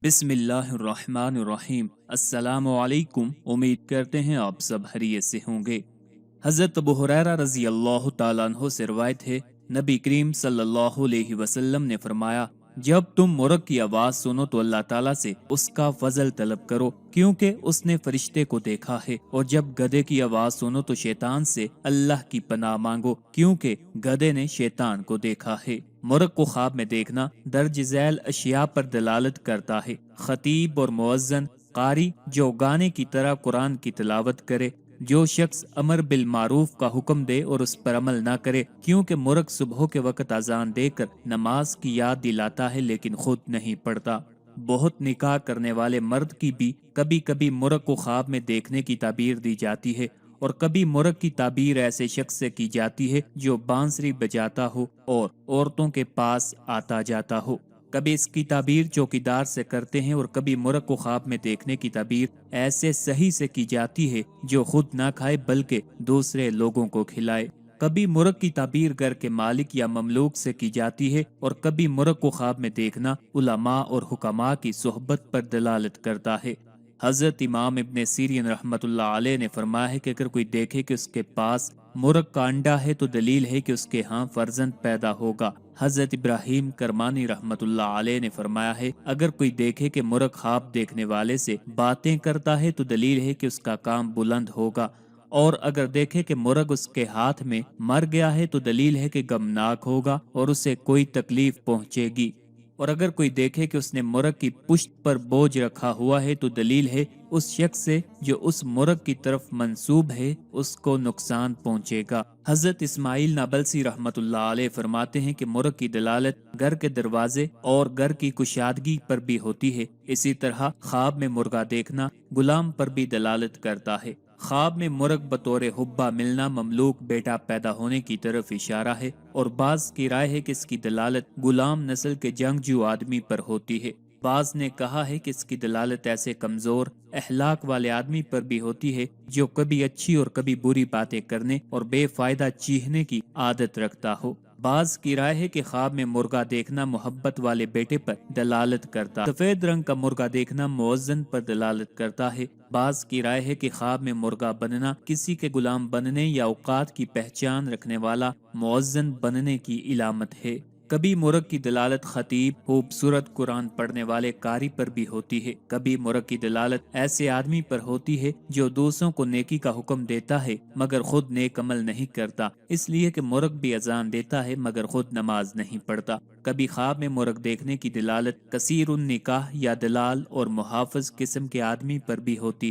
بسم اللہ الرحمن الرحیم۔ السلام علیکم، امید کرتے ہیں آپ سب خیریت سے ہوں گے۔ حضرت ابو ہریرہ رضی اللہ تعالیٰ عنہ سے روایت ہے، نبی کریم صلی اللہ علیہ وسلم نے فرمایا، جب تم مرغ کی آواز سنو تو اللہ تعالیٰ سے اس کا فضل طلب کرو کیونکہ اس نے فرشتے کو دیکھا ہے، اور جب گدھے کی آواز سنو تو شیطان سے اللہ کی پناہ مانگو کیونکہ گدھے نے شیطان کو دیکھا ہے۔ مرغ کو خواب میں دیکھنا درج ذیل اشیاء پر دلالت کرتا ہے۔ خطیب اور مؤذن، قاری جو گانے کی طرح قرآن کی تلاوت کرے، جو شخص امر بالمعروف کا حکم دے اور اس پر عمل نہ کرے، کیونکہ مرغ صبح کے وقت اذان دے کر نماز کی یاد دلاتا ہے لیکن خود نہیں پڑھتا۔ بہت نکاح کرنے والے مرد کی بھی کبھی کبھی مرغ کو خواب میں دیکھنے کی تعبیر دی جاتی ہے، اور کبھی مرغ کی تعبیر ایسے شخص سے کی جاتی ہے جو بانسری بجاتا ہو اور عورتوں کے پاس آتا جاتا ہو۔ کبھی اس کی تعبیر چوکیدار سے کرتے ہیں، اور کبھی مرغ کو خواب میں دیکھنے کی تعبیر ایسے صحیح سے کی جاتی ہے جو خود نہ کھائے بلکہ دوسرے لوگوں کو کھلائے۔ کبھی مرغ کی تعبیر گھر کے مالک یا مملوک سے کی جاتی ہے، اور کبھی مرغ کو خواب میں دیکھنا علماء اور حکماء کی صحبت پر دلالت کرتا ہے۔ حضرت امام ابن سیرین رحمۃ اللہ علیہ نے فرمایا ہے کہ اگر کوئی دیکھے کہ اس کے پاس مرغ کا انڈا ہے تو دلیل ہے کہ اس کے ہاں فرزند پیدا ہوگا۔ حضرت ابراہیم کرمانی رحمۃ اللہ علیہ نے فرمایا ہے، اگر کوئی دیکھے کہ مرغ خواب دیکھنے والے سے باتیں کرتا ہے تو دلیل ہے کہ اس کا کام بلند ہوگا، اور اگر دیکھے کہ مرغ اس کے ہاتھ میں مر گیا ہے تو دلیل ہے کہ غمناک ہوگا اور اسے کوئی تکلیف پہنچے گی، اور اگر کوئی دیکھے کہ اس نے مرغ کی پشت پر بوجھ رکھا ہوا ہے تو دلیل ہے اس شخص سے جو اس مرغ کی طرف منسوب ہے اس کو نقصان پہنچے گا۔ حضرت اسماعیل نابلسی رحمت اللہ علیہ فرماتے ہیں کہ مرغ کی دلالت گھر کے دروازے اور گھر کی کشادگی پر بھی ہوتی ہے، اسی طرح خواب میں مرغا دیکھنا غلام پر بھی دلالت کرتا ہے۔ خواب میں مرغ بطور حبہ ملنا مملوک بیٹا پیدا ہونے کی طرف اشارہ ہے، اور بعض کی رائے ہے کہ اس کی دلالت غلام نسل کے جنگجو آدمی پر ہوتی ہے۔ بعض نے کہا ہے کہ اس کی دلالت ایسے کمزور اخلاق والے آدمی پر بھی ہوتی ہے جو کبھی اچھی اور کبھی بری باتیں کرنے اور بے فائدہ چیخنے کی عادت رکھتا ہو۔ بعض کی رائے ہے کہ خواب میں مرغا دیکھنا محبت والے بیٹے پر دلالت کرتا ہے۔ سفید رنگ کا مرغا دیکھنا مؤذن پر دلالت کرتا ہے۔ بعض کی رائے ہے کہ خواب میں مرغا بننا کسی کے غلام بننے یا اوقات کی پہچان رکھنے والا مؤذن بننے کی علامت ہے۔ کبھی مرغ کی دلالت خطیب، خوبصورت قرآن پڑھنے والے قاری پر بھی ہوتی ہے۔ کبھی مرغ کی دلالت ایسے آدمی پر ہوتی ہے جو دوسروں کو نیکی کا حکم دیتا ہے مگر خود نیک عمل نہیں کرتا، اس لیے کہ مرغ بھی اذان دیتا ہے مگر خود نماز نہیں پڑھتا۔ کبھی خواب میں مرغ دیکھنے کی دلالت کثیر النکاح یا دلال اور محافظ قسم کے آدمی پر بھی ہوتی ہے۔